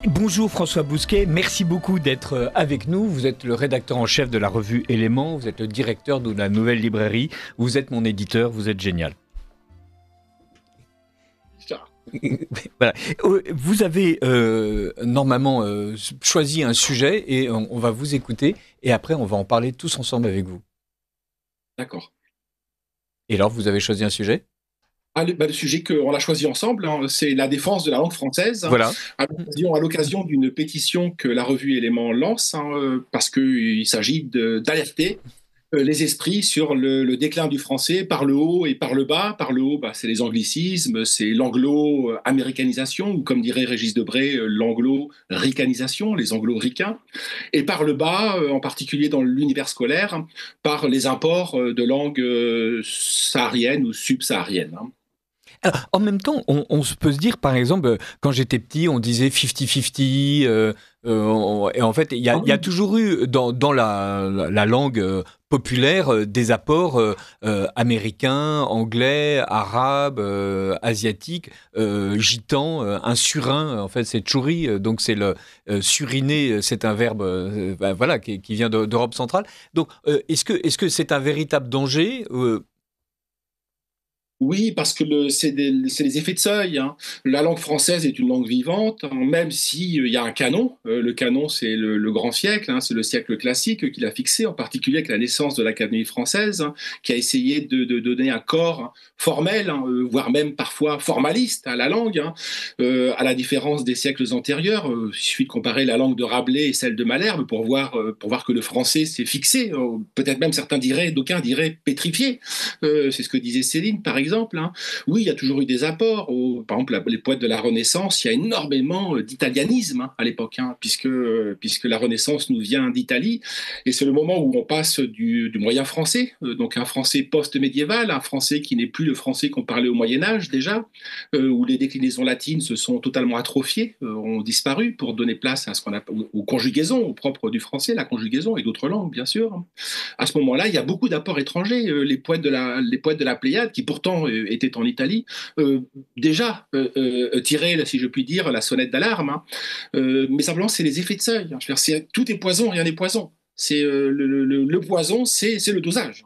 Bonjour François Bousquet, merci beaucoup d'être avec nous. Vous êtes le rédacteur en chef de la revue Éléments, vous êtes le directeur de la nouvelle librairie, vous êtes mon éditeur, vous êtes génial. Voilà. Vous avez normalement choisi un sujet et on va vous écouter et après on va en parler tous ensemble avec vous. D'accord. Et alors vous avez choisi un sujet ? Le sujet qu'on a choisi ensemble, c'est la défense de la langue française, Voilà. à l'occasion d'une pétition que la revue Éléments lance, parce qu'il s'agit d'alerter les esprits sur le déclin du français par le haut et par le bas. Par le haut, c'est les anglicismes, c'est l'anglo-américanisation, ou comme dirait Régis Debray, l'anglo-ricanisation, les anglo-ricains. Et par le bas, en particulier dans l'univers scolaire, par les imports de langues sahariennes ou subsahariennes. Alors, en même temps, on peut se dire, par exemple, quand j'étais petit, on disait 50-50, et en fait, il y a toujours eu dans la langue populaire des apports américains, anglais, arabes, asiatiques, gitans, un surin, en fait, c'est tchouri, donc c'est le suriner, c'est un verbe voilà, qui vient d'Europe centrale. Donc, est-ce que c'est un véritable danger Oui, parce que c'est les effets de seuil. La langue française est une langue vivante, même s'il y a un canon. Le canon, c'est le grand siècle, c'est le siècle classique qu'il a fixé, en particulier avec la naissance de l'Académie française, qui a essayé de donner un corps formel, voire même parfois formaliste à la langue, à la différence des siècles antérieurs. Il suffit de comparer la langue de Rabelais et celle de Malherbe pour voir que le français s'est fixé, peut-être même d'aucuns diraient pétrifié. C'est ce que disait Céline, par exemple. Oui, il y a toujours eu des apports. Par exemple, les poètes de la Renaissance, il y a énormément d'italianisme à l'époque, puisque la Renaissance nous vient d'Italie. Et c'est le moment où on passe du moyen français, donc un français post-médiéval, un français qui n'est plus le français qu'on parlait au Moyen-Âge déjà, où les déclinaisons latines se sont totalement atrophiées, ont disparu pour donner place à ce qu'on appelle aux conjugaisons, au propre du français, la conjugaison et d'autres langues, bien sûr. À ce moment-là, il y a beaucoup d'apports étrangers. Les poètes de la Pléiade, qui pourtant étaient en Italie, déjà tiraient, si je puis dire, la sonnette d'alarme. Mais simplement, c'est les effets de seuil. Je veux dire, tout est poison, rien n'est poison. C'est le poison, c'est le dosage.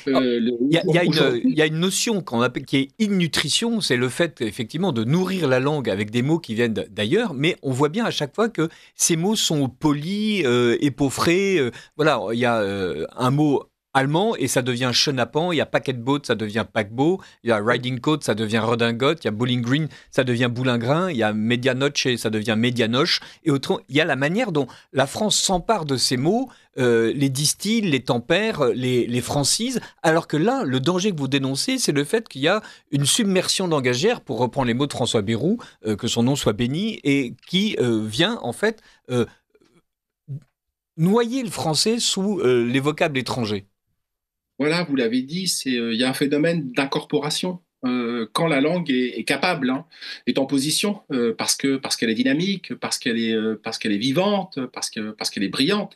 Il y a une notion qu'on appelle, qui est innutrition, c'est le fait effectivement de nourrir la langue avec des mots qui viennent d'ailleurs, mais on voit bien à chaque fois que ces mots sont polis, épeauffrés. Voilà, il y a un mot allemand et ça devient chenapan, il y a paquetboat, ça devient paquebot, il y a riding coat, ça devient redingote, il y a bowling green, ça devient boulingrin, il y a medianoche, ça devient medianoche, et autrement, il y a la manière dont la France s'empare de ces mots, les distille, les tempère, les francise, alors que là, le danger que vous dénoncez, c'est le fait qu'il y a une submersion langagière, pour reprendre les mots de François Bayrou, que son nom soit béni, et qui vient en fait noyer le français sous les vocables étrangers. Voilà, vous l'avez dit, il y a un phénomène d'incorporation. Quand la langue est capable, est en position, parce qu'elle est dynamique, parce qu'elle est vivante, parce qu'elle est brillante,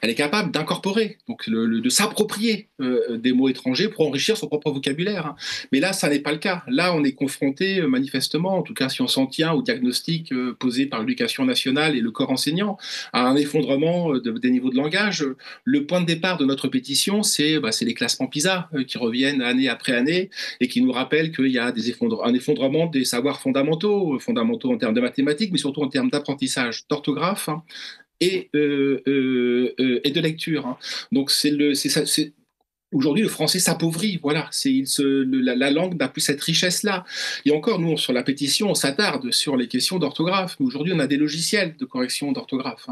elle est capable d'incorporer, donc de s'approprier des mots étrangers pour enrichir son propre vocabulaire. Mais là, ça n'est pas le cas. Là, on est confronté manifestement, en tout cas si on s'en tient au diagnostic posé par l'éducation nationale et le corps enseignant, à un effondrement des niveaux de langage. Le point de départ de notre pétition, c'est les classements PISA qui reviennent année après année et qui nous rappellent qu'il y a un effondrement des savoirs fondamentaux en termes de mathématiques, mais surtout en termes d'apprentissage, d'orthographe et de lecture. Donc aujourd'hui, le français s'appauvrit, voilà. La langue n'a plus cette richesse-là. Et encore, nous, sur la pétition, on s'attarde sur les questions d'orthographe. Mais aujourd'hui, on a des logiciels de correction d'orthographe.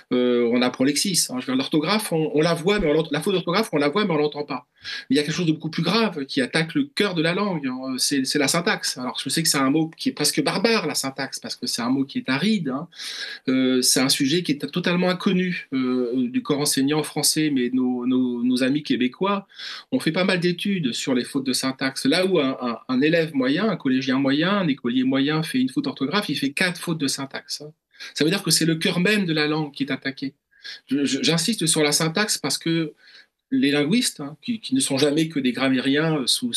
On a Prolexis. L'orthographe, on la voit, mais la faute d'orthographe, on la voit, mais on l'entend pas. Mais il y a quelque chose de beaucoup plus grave qui attaque le cœur de la langue. C'est la syntaxe. Alors, je sais que c'est un mot qui est presque barbare, la syntaxe, parce que c'est un mot qui est aride. C'est un sujet qui est totalement inconnu du corps enseignant français, mais nos amis québécois ont fait pas mal d'études sur les fautes de syntaxe. Là où un élève moyen, un collégien moyen, un écolier moyen fait une faute d'orthographe, il fait 4 fautes de syntaxe. Ça veut dire que c'est le cœur même de la langue qui est attaqué. J'insiste sur la syntaxe parce que les linguistes, hein, qui ne sont jamais que des grammairiens sous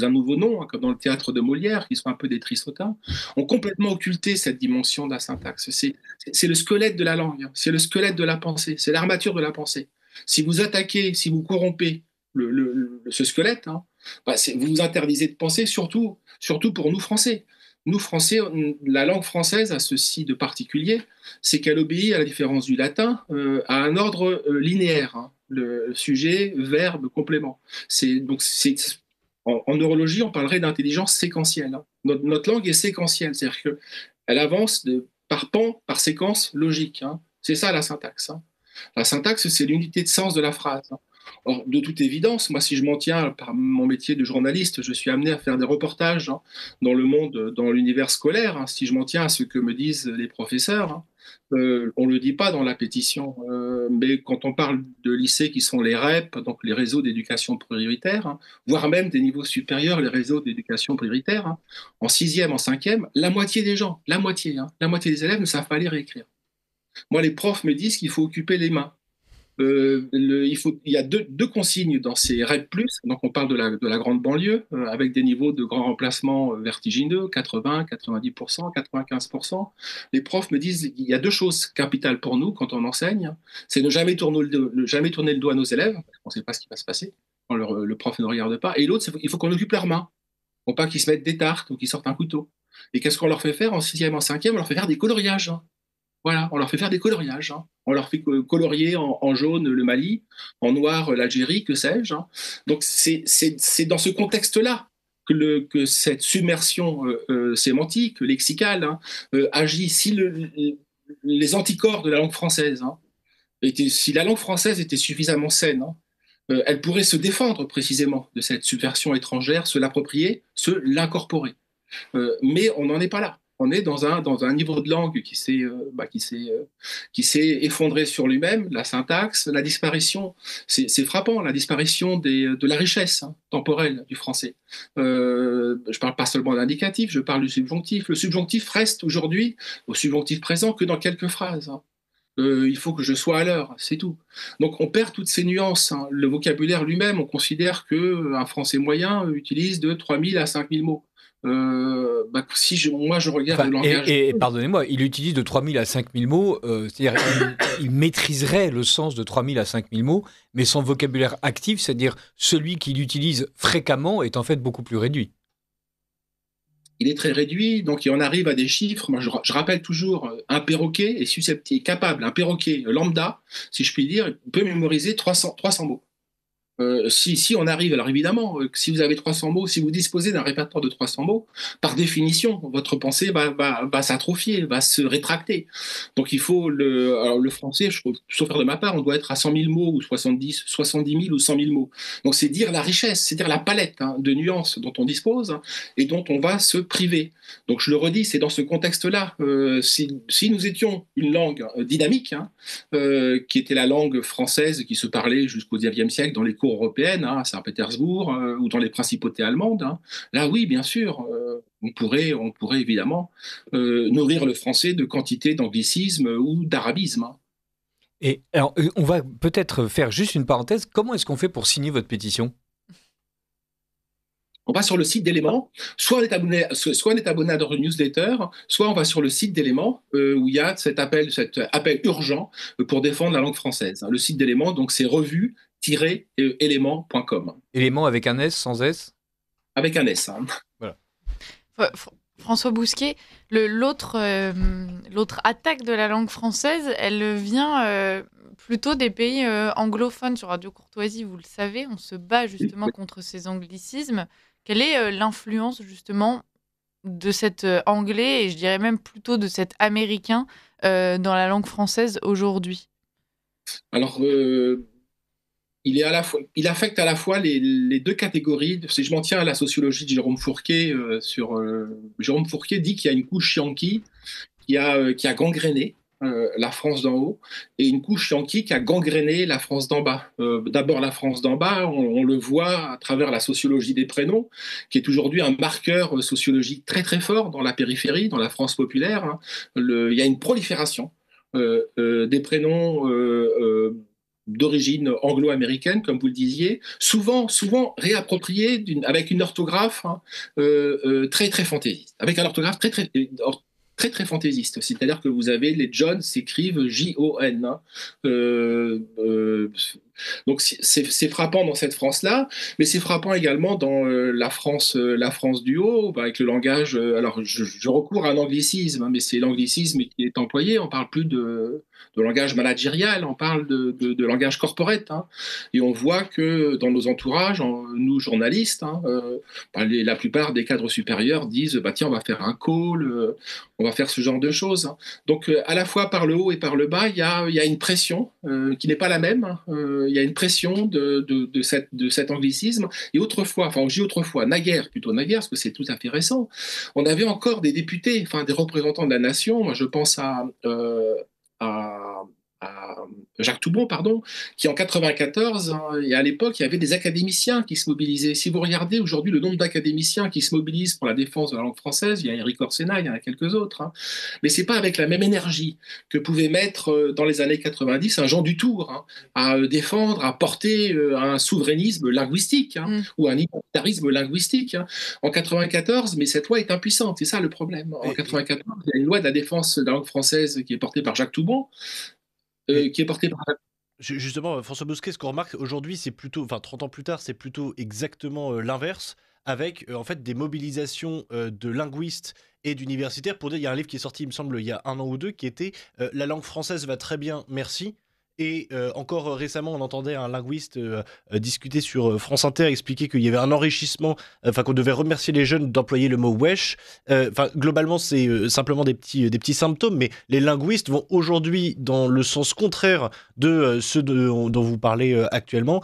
un nouveau nom, hein, comme dans le théâtre de Molière, qui sont un peu des trissotins, ont complètement occulté cette dimension de la syntaxe. C'est le squelette de la langue, hein, c'est le squelette de la pensée, c'est l'armature de la pensée. Si vous attaquez, si vous corrompez ce squelette, hein, bah, vous vous interdisez de penser, surtout pour nous Français. Nous, Français, la langue française a ceci de particulier, c'est qu'elle obéit, à la différence du latin, à un ordre linéaire, hein, le sujet, verbe, complément. En neurologie, on parlerait d'intelligence séquentielle, hein. Notre langue est séquentielle, c'est-à-dire qu'elle avance par pan, par séquence logique, hein. C'est ça la syntaxe, hein. La syntaxe, c'est l'unité de sens de la phrase, hein. Or, de toute évidence, moi, si je m'en tiens par mon métier de journaliste, je suis amené à faire des reportages, hein, dans le monde, dans l'univers scolaire, hein. Si je m'en tiens à ce que me disent les professeurs, hein, on ne le dit pas dans la pétition, mais quand on parle de lycées qui sont les REP, donc les réseaux d'éducation prioritaire, hein, voire même des niveaux supérieurs, les réseaux d'éducation prioritaire, hein, en sixième, en cinquième, la moitié des gens, hein, la moitié des élèves ne savent pas lire et écrire. Moi, les profs me disent qu'il faut occuper les mains. Il y a deux consignes dans ces REP+, donc on parle de la grande banlieue, avec des niveaux de grand remplacement vertigineux, 80, 90%, 95%. Les profs me disent il y a deux choses capitales pour nous quand on enseigne, c'est ne jamais tourner le doigt à nos élèves, parce qu'on ne sait pas ce qui va se passer quand le prof ne regarde pas, et l'autre, il faut qu'on occupe leurs mains, pour pas qu'ils se mettent des tartes ou qu'ils sortent un couteau. Et qu'est-ce qu'on leur fait faire en sixième, en cinquième? On leur fait faire des coloriages. Voilà, on leur fait faire des coloriages, hein. On leur fait colorier en jaune le Mali, en noir l'Algérie, que sais-je, hein. Donc c'est dans ce contexte-là que cette submersion sémantique, lexicale, hein, agit. Si les anticorps de la langue française, hein, si la langue française était suffisamment saine, hein, elle pourrait se défendre précisément de cette subversion étrangère, se l'approprier, se l'incorporer. Mais on n'en est pas là. On est dans un niveau de langue qui s'est effondré sur lui-même, la syntaxe, la disparition, c'est frappant, la disparition de la richesse, hein, temporelle du français. Je ne parle pas seulement d'indicatif, je parle du subjonctif. Le subjonctif reste aujourd'hui, au subjonctif présent, que dans quelques phrases, hein. Il faut que je sois à l'heure, c'est tout. Donc on perd toutes ces nuances, hein. Le vocabulaire lui-même, on considère qu'un Français moyen utilise de 3000 à 5000 mots. Moi je regarde Enfin, le langage. et pardonnez-moi, il utilise de 3000 à 5000 mots, c'est-à-dire il maîtriserait le sens de 3000 à 5000 mots, mais son vocabulaire actif, c'est-à-dire celui qu'il utilise fréquemment, est en fait beaucoup plus réduit. Il est très réduit, donc il en arrive à des chiffres. Moi, je rappelle toujours, un perroquet est susceptible, capable, un perroquet lambda, si je puis dire, il peut mémoriser 300 mots. Si on arrive, alors évidemment, si vous avez 300 mots, si vous disposez d'un répertoire de 300 mots, par définition, votre pensée va s'atrophier, va se rétracter. Donc il faut alors le français, sauf faire de ma part, on doit être à 100 000 mots ou 70 000 ou 100 000 mots. Donc c'est dire la richesse, c'est dire la palette, hein, de nuances dont on dispose, hein, et dont on va se priver. Donc je le redis, c'est dans ce contexte-là, si nous étions une langue dynamique, hein, qui était la langue française qui se parlait jusqu'au XIXe siècle dans les cours européennes, hein, à Saint-Pétersbourg, ou dans les principautés allemandes, hein. Là, oui, bien sûr, on pourrait évidemment nourrir le français de quantité d'anglicisme ou d'arabisme, hein. Et alors, on va peut-être faire juste une parenthèse. Comment est-ce qu'on fait pour signer votre pétition? On va sur le site d'Éléments, soit on est abonné à notre newsletter, soit on va sur le site d'Éléments, où il y a cet appel urgent pour défendre la langue française. Le site d'Éléments, donc c'est revue-éléments.com. Élément avec un S, sans S? Avec un S, hein. Voilà. François Bousquet, l'autre attaque de la langue française, elle vient plutôt des pays anglophones. Sur Radio Courtoisie, vous le savez, on se bat justement contre ces anglicismes. Quelle est l'influence justement de cet anglais, et je dirais même plutôt de cet américain, dans la langue française aujourd'hui? Alors, il affecte à la fois les deux catégories. Si je m'en tiens à la sociologie de Jérôme Fourquet, Jérôme Fourquet dit qu'il y a une couche yankee qui a gangréné la France d'en haut, et une couche yankee qui a gangréné la France d'en bas. D'abord, la France d'en bas, on le voit à travers la sociologie des prénoms, qui est aujourd'hui un marqueur sociologique très très fort dans la périphérie, dans la France populaire, hein. Il y a une prolifération des prénoms d'origine anglo-américaine, comme vous le disiez, souvent réappropriée avec une orthographe très très fantaisiste, avec un orthographe très fantaisiste. C'est-à-dire que vous avez les John s'écrivent J-O-N. Donc c'est frappant dans cette France-là, mais c'est frappant également dans la France du Haut, avec le langage. Alors je recours à un anglicisme, mais c'est l'anglicisme qui est employé. On parle plus de langage managérial, on parle de langage corporate. Et on voit que dans nos entourages, nous journalistes, la plupart des cadres supérieurs disent bah tiens, on va faire un call, on va faire ce genre de choses. Donc à la fois par le haut et par le bas, il y a une pression qui n'est pas la même. Il y a une pression de cet anglicisme. Et autrefois, enfin je dis autrefois, naguère, parce que c'est tout à fait récent, on avait encore des députés, enfin des représentants de la nation. Moi je pense à Jacques Toubon, pardon, qui en 94, et à l'époque, il y avait des académiciens qui se mobilisaient. Si vous regardez aujourd'hui le nombre d'académiciens qui se mobilisent pour la défense de la langue française, il y a Éric Orsena, il y en a quelques autres, mais c'est pas avec la même énergie que pouvait mettre dans les années 90 un Jean Dutour à défendre, à porter un souverainisme linguistique ou un identitarisme linguistique. En 94, mais cette loi est impuissante, c'est ça le problème. En 94, il y a une loi de la défense de la langue française qui est portée par Jacques Toubon, qui est porté par... Justement, François Bosquet, ce qu'on remarque aujourd'hui, c'est plutôt, enfin 30 ans plus tard, c'est plutôt exactement l'inverse, avec en fait des mobilisations de linguistes et d'universitaires pour dire, il y a un livre qui est sorti, il me semble, il y a 1 an ou 2, qui était La langue française va très bien, merci. Et encore récemment, on entendait un linguiste discuter sur France Inter, expliquer qu'il y avait un enrichissement, enfin qu'on devait remercier les jeunes d'employer le mot wesh. Enfin, globalement, c'est simplement des petits symptômes, mais les linguistes vont aujourd'hui dans le sens contraire de ceux dont vous parlez actuellement,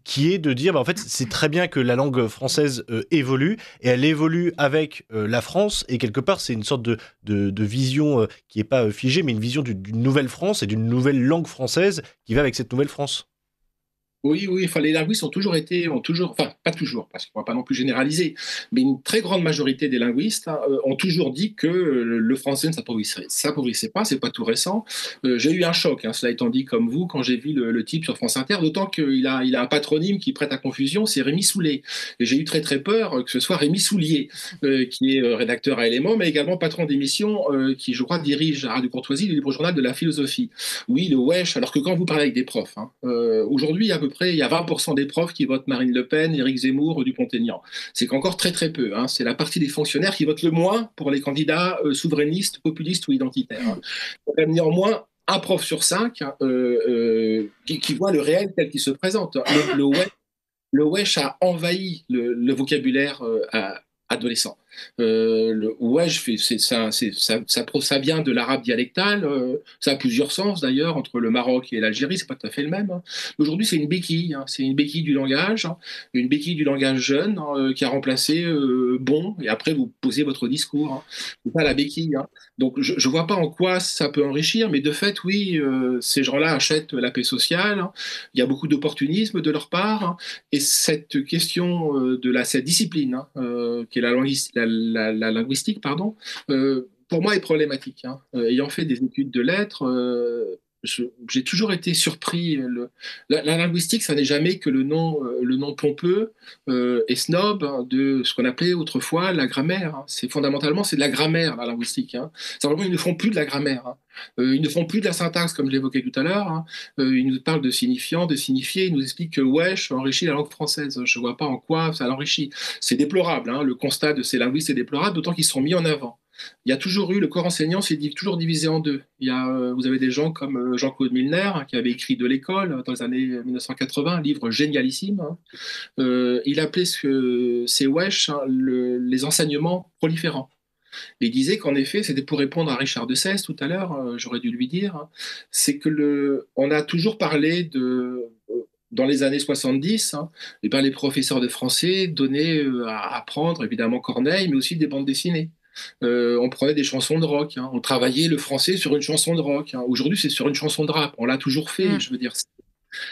qui est de dire, bah, en fait, c'est très bien que la langue française évolue, et elle évolue avec la France, et quelque part, c'est une sorte de vision qui n'est pas figée, mais une vision d'une nouvelle France et d'une nouvelle langue française qui va avec cette nouvelle France. Oui, enfin, les linguistes enfin pas toujours, parce qu'on ne va pas non plus généraliser, mais une très grande majorité des linguistes ont toujours dit que le français ne s'appauvrissait pas, c'est pas tout récent. J'ai eu un choc, cela étant dit comme vous, quand j'ai vu le type sur France Inter, d'autant qu'il a un patronyme qui prête à confusion, c'est Rémi Soulet. Et j'ai eu très très peur que ce soit Rémi Soulier, qui est rédacteur à Éléments, mais également patron d'émission, qui je crois dirige à Radio Courtoisie le libre journal de la philosophie. Oui, le wesh, alors que quand vous parlez avec des profs, aujourd'hui à peu près, il y a 20% des profs qui votent Marine Le Pen, Éric Zemmour, Dupont-Aignan. C'est qu'encore très très peu. C'est la partie des fonctionnaires qui votent le moins pour les candidats souverainistes, populistes ou identitaires. Néanmoins, un prof sur 5 qui voit le réel tel qu'il se présente. Le wesh a envahi le vocabulaire adolescent. Le wesh, ça vient de l'arabe dialectal, ça a plusieurs sens d'ailleurs, entre le Maroc et l'Algérie, c'est pas tout à fait le même. Aujourd'hui, c'est une béquille, c'est une béquille du langage, une béquille du langage jeune qui a remplacé bon, et après vous posez votre discours. C'est pas la béquille. Donc je vois pas en quoi ça peut enrichir, mais de fait, oui, ces gens-là achètent la paix sociale, il y a beaucoup d'opportunisme de leur part, et cette question cette discipline, qui est la linguistique, pardon, pour moi est problématique. Ayant fait des études de lettres, j'ai toujours été surpris. La linguistique, ça n'est jamais que le nom pompeux et snob de ce qu'on appelait autrefois la grammaire. Fondamentalement, c'est de la grammaire, la linguistique. Simplement, ils ne font plus de la grammaire. Ils ne font plus de la syntaxe, comme je l'évoquais tout à l'heure. Ils nous parlent de signifiant, de signifier. Ils nous expliquent que wesh enrichit la langue française. Je ne vois pas en quoi ça l'enrichit. C'est déplorable. Le constat de ces linguistes est déplorable, d'autant qu'ils sont mis en avant. Il y a toujours eu, le corps enseignant, c'est toujours divisé en deux. Vous avez des gens comme Jean-Claude Milner, qui avait écrit De l'école dans les années 1980, un livre génialissime. Il appelait ces wesh les enseignements proliférants. Et il disait qu'en effet, c'était pour répondre à Richard de Sèze tout à l'heure, j'aurais dû lui dire, c'est que on a toujours parlé dans les années 70, et ben les professeurs de français donnaient à apprendre évidemment Corneille, mais aussi des bandes dessinées. On prenait des chansons de rock, on travaillait le français sur une chanson de rock. Aujourd'hui, c'est sur une chanson de rap. On l'a toujours fait, je veux dire.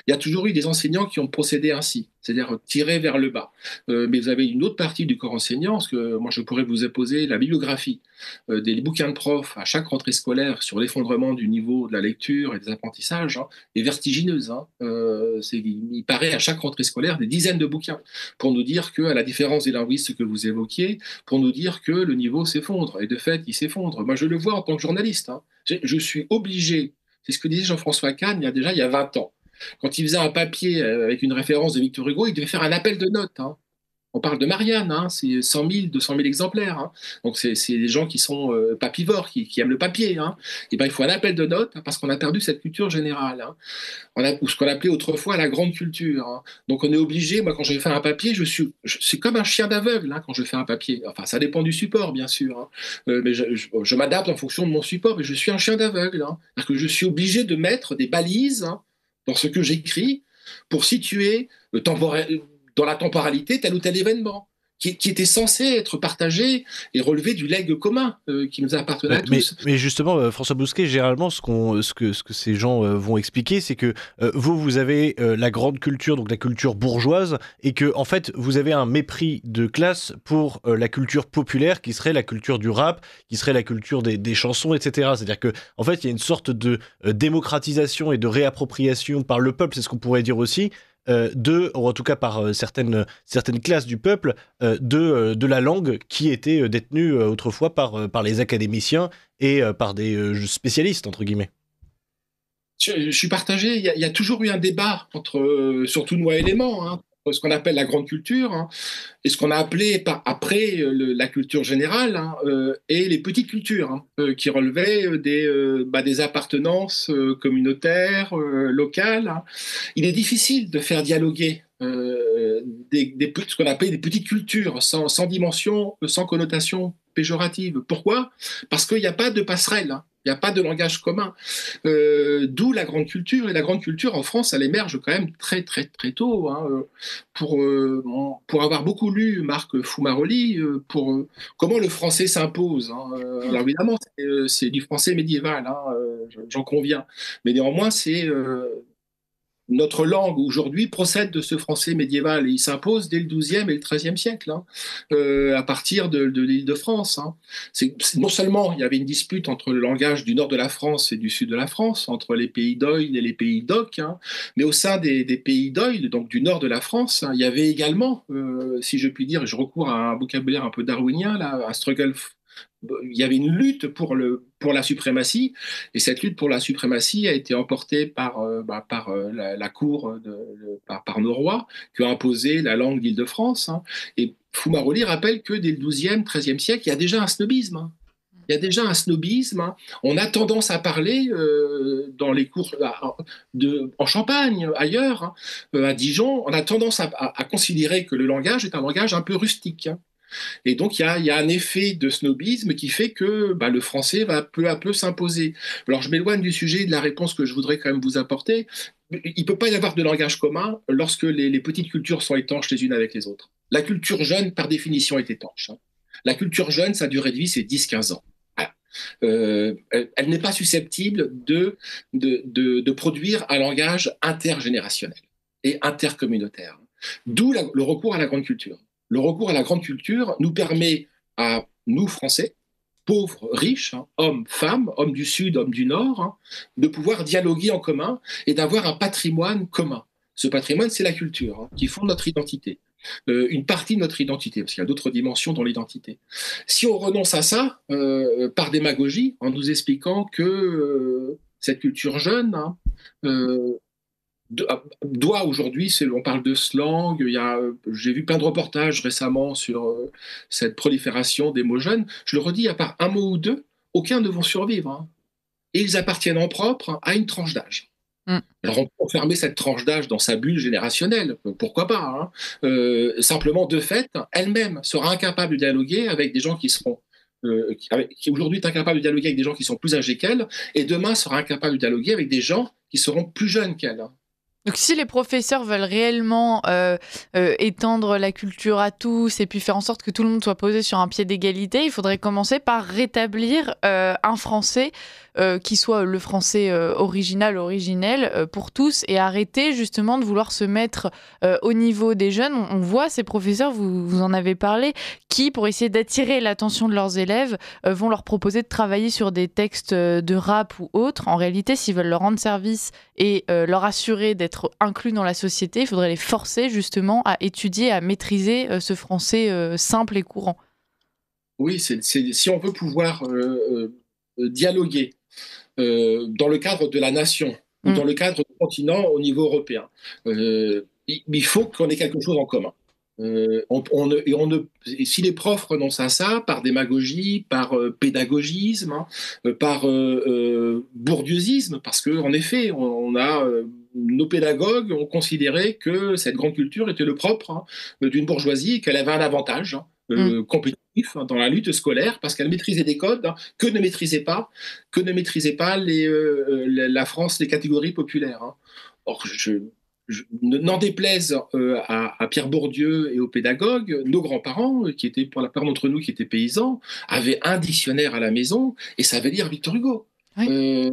Il y a toujours eu des enseignants qui ont procédé ainsi, c'est-à-dire tiré vers le bas. Mais vous avez une autre partie du corps enseignant, parce que moi je pourrais vous apposer la bibliographie des bouquins de profs à chaque rentrée scolaire sur l'effondrement du niveau de la lecture et des apprentissages, est vertigineuse. Il paraît à chaque rentrée scolaire des dizaines de bouquins pour nous dire que, à la différence des linguistes que vous évoquiez, pour nous dire que le niveau s'effondre. Et de fait, il s'effondre. Moi je le vois en tant que journaliste. Je suis obligé, c'est ce que disait Jean-François Kahn il y a 20 ans. Quand il faisait un papier avec une référence de Victor Hugo, il devait faire un appel de notes. On parle de Marianne, c'est 100 000, 200 000 exemplaires. Donc c'est des gens qui sont papivores, qui aiment le papier. Et ben, il faut un appel de notes parce qu'on a perdu cette culture générale. Ou ce qu'on appelait autrefois la grande culture. Donc on est obligé, moi quand je fais un papier, c'est comme un chien d'aveugle quand je fais un papier. Enfin, ça dépend du support, bien sûr. Mais je m'adapte en fonction de mon support, mais je suis un chien d'aveugle. C'est-à-dire que je suis obligé de mettre des balises dans ce que j'écris pour situer dans la temporalité tel ou tel événement qui était censé être partagé et relevé du legs commun qui nous appartenait à tous. Mais justement, François Bousquet, généralement, ce que ces gens vont expliquer, c'est que vous avez la grande culture, donc la culture bourgeoise, et que en fait, vous avez un mépris de classe pour la culture populaire, qui serait la culture du rap, qui serait la culture des chansons, etc. C'est-à-dire que, en fait, il y a une sorte de démocratisation et de réappropriation par le peuple, c'est ce qu'on pourrait dire aussi, ou en tout cas par certaines classes du peuple, de la langue qui était détenue autrefois par les académiciens et par des spécialistes, entre guillemets. Je suis partagé. Il y a toujours eu un débat entre, surtout nous éléments, ce qu'on appelle la grande culture et ce qu'on a appelé après la culture générale et les petites cultures qui relevaient des appartenances communautaires, locales. Il est difficile de faire dialoguer ce qu'on appelle des petites cultures sans dimension, sans connotation péjorative. Pourquoi ? Parce qu'il n'y a pas de passerelle. Il n'y a pas de langage commun. D'où la grande culture. Et la grande culture, en France, elle émerge quand même très, très, très tôt. Pour avoir beaucoup lu Marc Fumaroli, pour comment le français s'impose. Alors évidemment, c'est du français médiéval, j'en conviens. Mais néanmoins, notre langue aujourd'hui procède de ce français médiéval et il s'impose dès le XIIe et le XIIIe siècle, à partir de l'Île-de-France. Non seulement il y avait une dispute entre le langage du nord de la France et du sud de la France, entre les pays d'Oïl et les pays d'Oc, mais au sein des pays d'Oïl, donc du nord de la France, il y avait également, si je puis dire, et je recours à un vocabulaire un peu darwinien, un struggle. Il y avait une lutte pour la suprématie, et cette lutte pour la suprématie a été emportée par la cour, par nos rois, qui ont imposé la langue d'Île-de-France. Et Fumaroli rappelle que dès le XIIe, XIIIe siècle, il y a déjà un snobisme. Il y a déjà un snobisme. On a tendance à parler dans les cours en Champagne, ailleurs, à Dijon, on a tendance à considérer que le langage est un langage un peu rustique. Et donc, il y a un effet de snobisme qui fait que le français va peu à peu s'imposer. Alors, je m'éloigne du sujet de la réponse que je voudrais quand même vous apporter. Il ne peut pas y avoir de langage commun lorsque les petites cultures sont étanches les unes avec les autres. La culture jeune, par définition, est étanche. La culture jeune, sa durée de vie, c'est 10-15 ans. Voilà. Elle n'est pas susceptible de produire un langage intergénérationnel et intercommunautaire. D'où le recours à la grande culture. Le recours à la grande culture nous permet à nous, Français, pauvres, riches, hommes, femmes, hommes du Sud, hommes du Nord, de pouvoir dialoguer en commun et d'avoir un patrimoine commun. Ce patrimoine, c'est la culture, qui fonde notre identité. Une partie de notre identité, parce qu'il y a d'autres dimensions dans l'identité. Si on renonce à ça, par démagogie, en nous expliquant que cette culture jeune doit aujourd'hui, on parle de slang, j'ai vu plein de reportages récemment sur cette prolifération des mots jeunes, je le redis, à part un mot ou deux, aucun ne vont survivre. Et ils appartiennent en propre à une tranche d'âge. Alors on peut enfermer cette tranche d'âge dans sa bulle générationnelle, pourquoi pas, simplement de fait, elle-même sera incapable de dialoguer avec des gens qui seront qui aujourd'hui est incapable de dialoguer avec des gens qui sont plus âgés qu'elle, et demain sera incapable de dialoguer avec des gens qui seront plus jeunes qu'elle. Donc si les professeurs veulent réellement étendre la culture à tous et puis faire en sorte que tout le monde soit posé sur un pied d'égalité, il faudrait commencer par rétablir un français qui soit le français originel pour tous, et arrêter justement de vouloir se mettre au niveau des jeunes. On voit ces professeurs, vous en avez parlé, qui, pour essayer d'attirer l'attention de leurs élèves, vont leur proposer de travailler sur des textes de rap ou autres. En réalité, s'ils veulent leur rendre service et leur assurer d'être inclus dans la société, il faudrait les forcer justement à étudier, à maîtriser ce français simple et courant. Oui, si on veut pouvoir dialoguer dans le cadre de la nation ou dans le cadre du continent au niveau européen, il faut qu'on ait quelque chose en commun. Et si les profs renoncent à ça par démagogie, par pédagogisme, par bourdieusisme, parce qu'en effet, nos pédagogues ont considéré que cette grande culture était le propre d'une bourgeoisie et qu'elle avait un avantage compétitif dans la lutte scolaire parce qu'elle maîtrisait des codes que ne maîtrisait pas la France, les catégories populaires. Or, n'en déplaise à Pierre Bourdieu et aux pédagogues, nos grands-parents, qui étaient pour la plupart d'entre nous qui étaient paysans, avaient un dictionnaire à la maison et savaient lire Victor Hugo. Oui. Et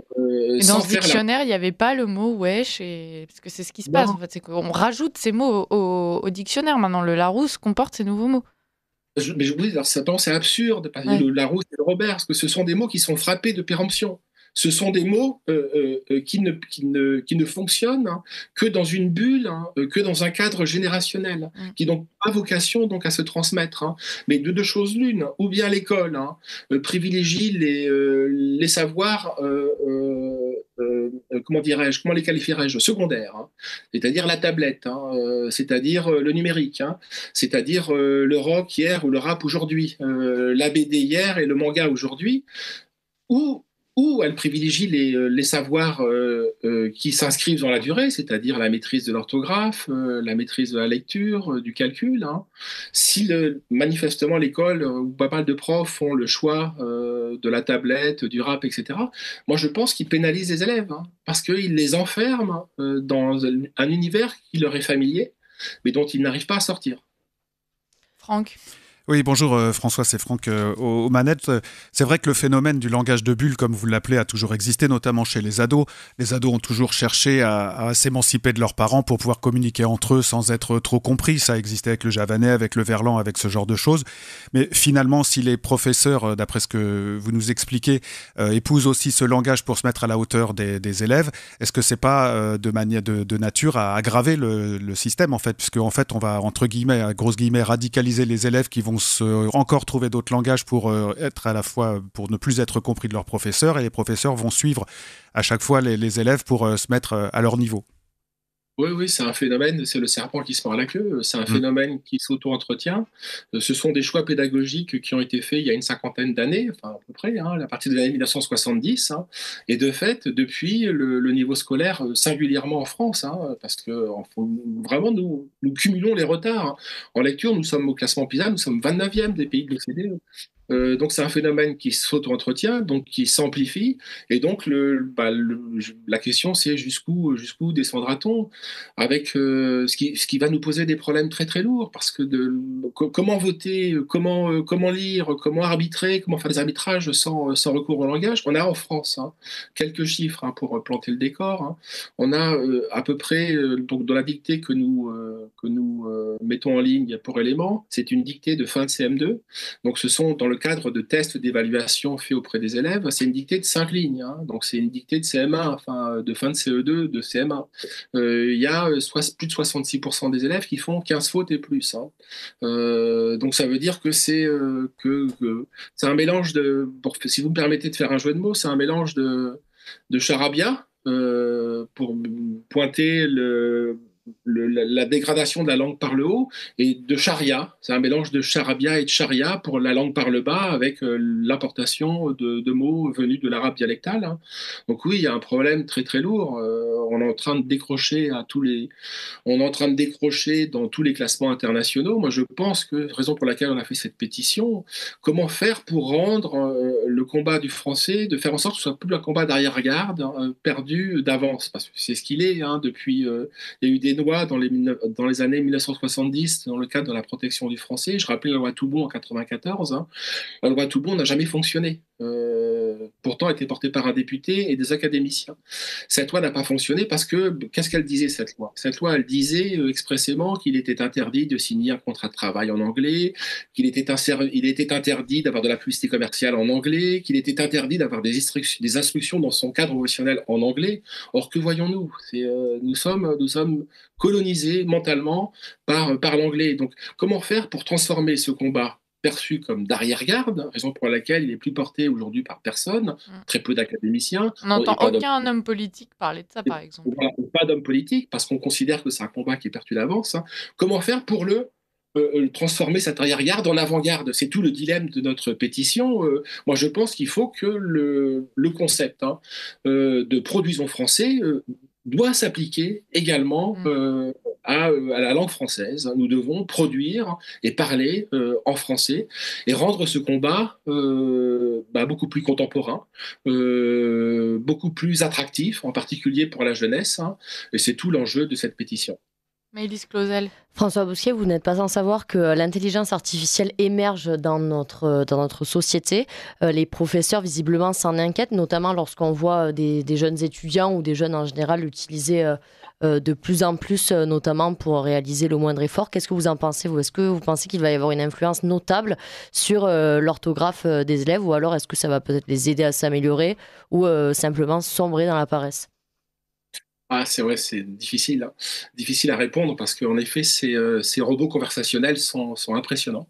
dans ce dictionnaire, il n'y avait pas le mot wesh, parce que c'est ce qui se passe en fait, c'est qu'on rajoute ces mots au dictionnaire maintenant. Le Larousse comporte ces nouveaux mots. Mais je vous dis, c'est absurde, parce que le Larousse et le Robert, parce que ce sont des mots qui sont frappés de péremption. Ce sont des mots qui ne fonctionnent que dans une bulle, que dans un cadre générationnel, qui n'ont pas vocation donc, à se transmettre. Mais de deux choses l'une, ou bien l'école privilégie les savoirs, comment les qualifierais-je, secondaires, c'est-à-dire la tablette, c'est-à-dire le numérique, c'est-à-dire le rock hier ou le rap aujourd'hui, la BD hier et le manga aujourd'hui, ou elle privilégie les savoirs qui s'inscrivent dans la durée, c'est-à-dire la maîtrise de l'orthographe, la maîtrise de la lecture, du calcul. Si manifestement l'école ou pas mal de profs font le choix de la tablette, du rap, etc., moi je pense qu'ils pénalisent les élèves parce qu'ils les enferment dans un univers qui leur est familier, mais dont ils n'arrivent pas à sortir. Franck. Oui, bonjour François, c'est Franck aux manettes. C'est vrai que le phénomène du langage de bulle, comme vous l'appelez, a toujours existé, notamment chez les ados. Les ados ont toujours cherché à s'émanciper de leurs parents pour pouvoir communiquer entre eux sans être trop compris. Ça existait avec le javanais, avec le verlan, avec ce genre de choses. Mais finalement, si les professeurs, d'après ce que vous nous expliquez, épousent aussi ce langage pour se mettre à la hauteur des élèves, est-ce que c'est pas de nature à aggraver le système, en fait, puisque en fait, on va, entre guillemets, grosses guillemets, radicaliser les élèves qui vont encore trouver d'autres langages pour être à la fois pour ne plus être compris de leurs professeurs, et les professeurs vont suivre à chaque fois les élèves pour se mettre à leur niveau. Oui, c'est un phénomène, c'est le serpent qui se mord la queue, c'est un phénomène qui s'auto-entretient. Ce sont des choix pédagogiques qui ont été faits il y a une cinquantaine d'années, enfin à peu près, à partir des années 1970. Et de fait, depuis, le niveau scolaire, singulièrement en France, parce que vraiment, nous cumulons les retards. En lecture, nous sommes au classement PISA, nous sommes 29e des pays de l'OCDE. Donc c'est un phénomène qui s'auto-entretient, donc qui s'amplifie, et donc la question c'est jusqu'où descendra-t-on avec ce qui va nous poser des problèmes très très lourds, parce que comment voter, comment lire, comment arbitrer, comment faire des arbitrages sans recours au langage. On a en France quelques chiffres pour planter le décor. On a à peu près donc dans la dictée que nous mettons en ligne pour éléments, c'est une dictée de fin de CM2. Donc ce sont dans le cadre de tests d'évaluation faits auprès des élèves, c'est une dictée de 5 lignes. Donc c'est une dictée de CM1, enfin de fin de CE2, de CM1. Il y a plus de 66% des élèves qui font 15 fautes et plus. Donc ça veut dire que c'est un mélange si vous me permettez de faire un jeu de mots, c'est un mélange de charabia pour pointer la dégradation de la langue par le haut, et de charia. C'est un mélange de charabia et de charia pour la langue par le bas, avec l'importation de mots venus de l'arabe dialectal. Donc oui, il y a un problème très très lourd. On est en train de décrocher dans tous les classements internationaux. Moi, je pense que, raison pour laquelle on a fait cette pétition, comment faire pour rendre le combat du français, de faire en sorte que ce soit plus un combat d'arrière-garde, perdu d'avance, parce que c'est ce qu'il est depuis. Il y a eu des lois dans les années 1970 dans le cadre de la protection du français. Je rappelais la loi Toubon en 1994. La loi Toubon n'a jamais fonctionné. pourtant était portée par un député et des académiciens. Cette loi n'a pas fonctionné parce que, qu'est-ce qu'elle disait cette loi? Cette loi, elle disait expressément qu'il était interdit de signer un contrat de travail en anglais, il était interdit d'avoir de la publicité commerciale en anglais, qu'il était interdit d'avoir des instructions dans son cadre professionnel en anglais. Or, que voyons-nous? Nous sommes colonisés mentalement par l'anglais. Donc, comment faire pour transformer ce combat perçu comme d'arrière-garde, raison pour laquelle il est plus porté aujourd'hui par personne, très peu d'académiciens. On n'entend aucun homme politique parler de ça, par exemple. Pas d'homme politique, parce qu'on considère que c'est un combat qui est perdu d'avance. Comment faire pour transformer cette arrière-garde en avant-garde? C'est tout le dilemme de notre pétition. Moi, je pense qu'il faut que le concept de produisons français doit s'appliquer également à la langue française. Nous devons produire et parler en français et rendre ce combat beaucoup plus contemporain, beaucoup plus attractif, en particulier pour la jeunesse. Et c'est tout l'enjeu de cette pétition. Maëlys Clausel. François Bousquet, vous n'êtes pas sans savoir que l'intelligence artificielle émerge dans notre société. Les professeurs, visiblement, s'en inquiètent, notamment lorsqu'on voit des jeunes étudiants ou des jeunes en général l'utiliser de plus en plus, notamment pour réaliser le moindre effort. Qu'est-ce que vous en pensez, vous? Est-ce que vous pensez qu'il va y avoir une influence notable sur l'orthographe des élèves, ou alors est-ce que ça va peut-être les aider à s'améliorer ou simplement sombrer dans la paresse? C'est vrai, c'est difficile à répondre parce qu'en effet, ces robots conversationnels sont impressionnants.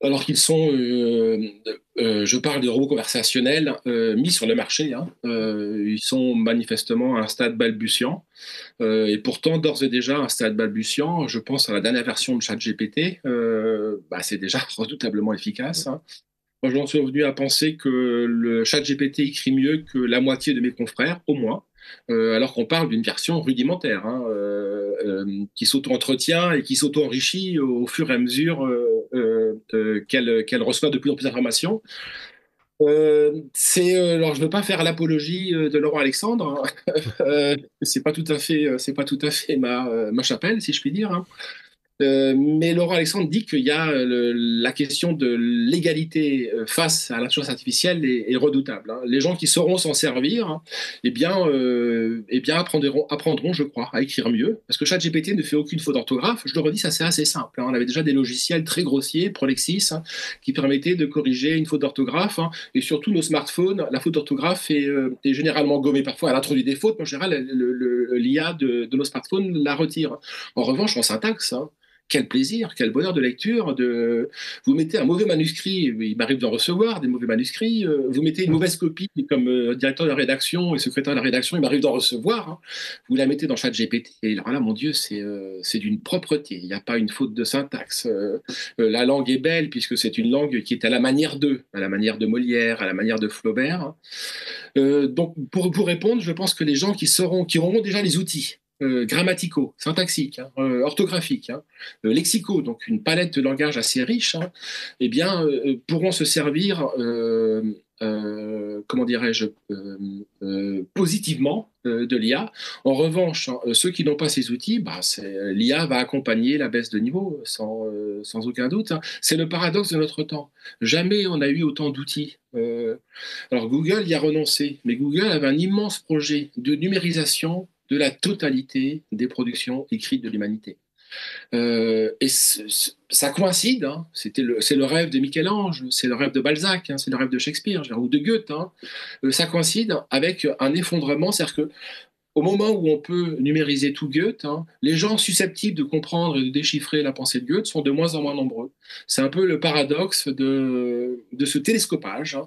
Alors qu'ils sont, je parle de robots conversationnels mis sur le marché, ils sont manifestement à un stade balbutiant, et pourtant d'ores et déjà un stade balbutiant. Je pense à la dernière version de ChatGPT, c'est déjà redoutablement efficace. Moi, j'en suis revenu à penser que le ChatGPT écrit mieux que la moitié de mes confrères, au moins. Alors qu'on parle d'une version rudimentaire qui s'auto-entretient et qui s'auto-enrichit au fur et à mesure qu'elle reçoit de plus en plus d'informations. Alors, je ne veux pas faire l'apologie de Laurent Alexandre, c'est pas tout à fait ma chapelle, si je puis dire. Mais Laurent Alexandre dit qu'il y a la question de l'égalité face à l'intelligence artificielle est redoutable. Les gens qui sauront s'en servir, apprendront, je crois, à écrire mieux. Parce que ChatGPT ne fait aucune faute d'orthographe. Je le redis, ça c'est assez simple. On avait déjà des logiciels très grossiers, Prolexis, qui permettaient de corriger une faute d'orthographe. Et surtout, nos smartphones, la faute d'orthographe est généralement gommée. Parfois, elle introduit des fautes, mais en général, l'IA de nos smartphones la retire. En revanche, en syntaxe, quel plaisir, quel bonheur de lecture. Vous mettez un mauvais manuscrit, il m'arrive d'en recevoir des mauvais manuscrits, vous mettez une mauvaise copie comme directeur de la rédaction et secrétaire de la rédaction, il m'arrive d'en recevoir, vous la mettez dans ChatGPT, et alors là, mon Dieu, c'est d'une propreté, il n'y a pas une faute de syntaxe. La langue est belle, puisque c'est une langue qui est à la manière de Molière, à la manière de Flaubert. Donc, pour répondre, je pense que les gens qui auront déjà les outils, grammaticaux, syntaxiques, orthographiques, lexicaux, donc une palette de langage assez riche, pourront se servir, positivement de l'IA. En revanche, ceux qui n'ont pas ces outils, l'IA va accompagner la baisse de niveau, sans aucun doute. C'est le paradoxe de notre temps. Jamais on a eu autant d'outils. Alors Google y a renoncé, mais Google avait un immense projet de numérisation de la totalité des productions écrites de l'humanité. Et ça coïncide, c'est le rêve de Michel-Ange, c'est le rêve de Balzac, c'est le rêve de Shakespeare, ou de Goethe. Ça coïncide avec un effondrement, c'est-à-dire que au moment où on peut numériser tout Goethe, les gens susceptibles de comprendre et de déchiffrer la pensée de Goethe sont de moins en moins nombreux. C'est un peu le paradoxe de ce télescopage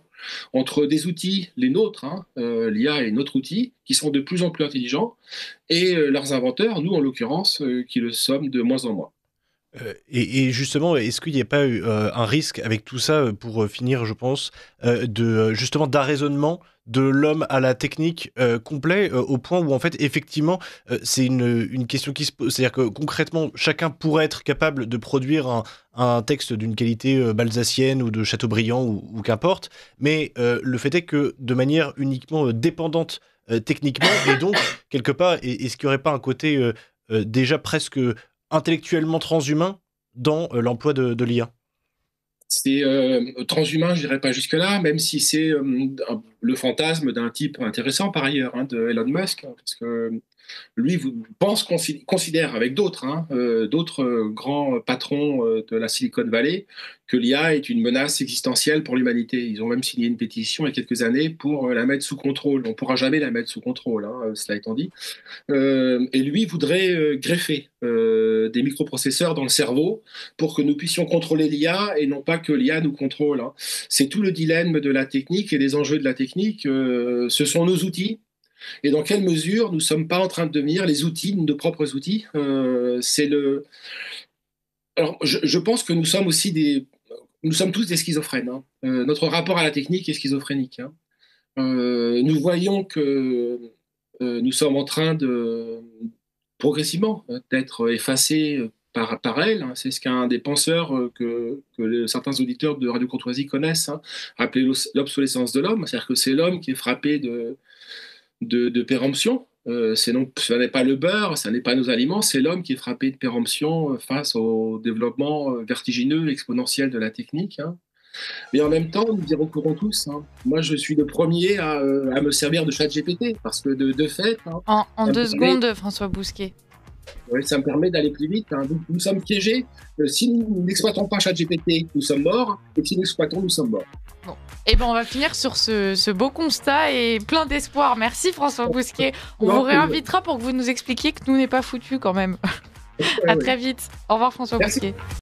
entre des outils, les nôtres, l'IA est notre outil, qui sont de plus en plus intelligents, et leurs inventeurs, nous en l'occurrence, qui le sommes de moins en moins. Et justement, est-ce qu'il n'y a pas eu un risque avec tout ça, pour finir, je pense, justement d'arraisonnement de l'homme à la technique complet, au point où en fait effectivement c'est une question qui se pose, c'est-à-dire que concrètement chacun pourrait être capable de produire un texte d'une qualité balzacienne ou de Chateaubriand ou qu'importe, mais le fait est que de manière uniquement dépendante techniquement, et donc quelque part est-ce qu'il n'y aurait pas un côté déjà presque intellectuellement transhumain dans l'emploi de l'IA? C'est transhumain, je dirais pas jusque-là, même si c'est le fantasme d'un type intéressant par ailleurs, hein, de Elon Musk, hein, parce que lui considère avec d'autres, d'autres grands patrons de la Silicon Valley, que l'IA est une menace existentielle pour l'humanité. Ils ont même signé une pétition il y a quelques années pour la mettre sous contrôle. On ne pourra jamais la mettre sous contrôle, hein, cela étant dit. Et lui voudrait greffer des microprocesseurs dans le cerveau pour que nous puissions contrôler l'IA et non pas que l'IA nous contrôle, hein. C'est tout le dilemme de la technique et des enjeux de la technique. Ce sont nos outils. Et dans quelle mesure nous ne sommes pas en train de devenir les outils, nos propres outils. Alors, je pense que nous sommes aussi nous sommes tous des schizophrènes, hein. Notre rapport à la technique est schizophrénique, hein. Nous voyons que nous sommes en train progressivement d'être effacés par elle, hein. C'est ce qu'un des penseurs que certains auditeurs de Radio Courtoisie connaissent, hein, appelé l'obsolescence de l'homme. C'est-à-dire que c'est l'homme qui est frappé de péremption. Ce n'est pas le beurre, ce n'est pas nos aliments, c'est l'homme qui est frappé de péremption face au développement vertigineux, exponentiel de la technique, hein. Mais en même temps, nous y recourons tous, hein. Moi, je suis le premier à me servir de ChatGPT, parce que de fait... Hein, en 2 secondes, François Bousquet. Ouais, ça me permet d'aller plus vite, hein. Nous sommes piégés. Si nous n'exploitons pas ChatGPT, nous sommes morts. Et si nous l'exploitons, nous sommes morts. Bon. Et ben on va finir sur ce beau constat et plein d'espoir. Merci François Bousquet. On vous réinvitera pour que vous nous expliquiez que nous n'est pas foutu quand même. À très vite. Au revoir François Bousquet.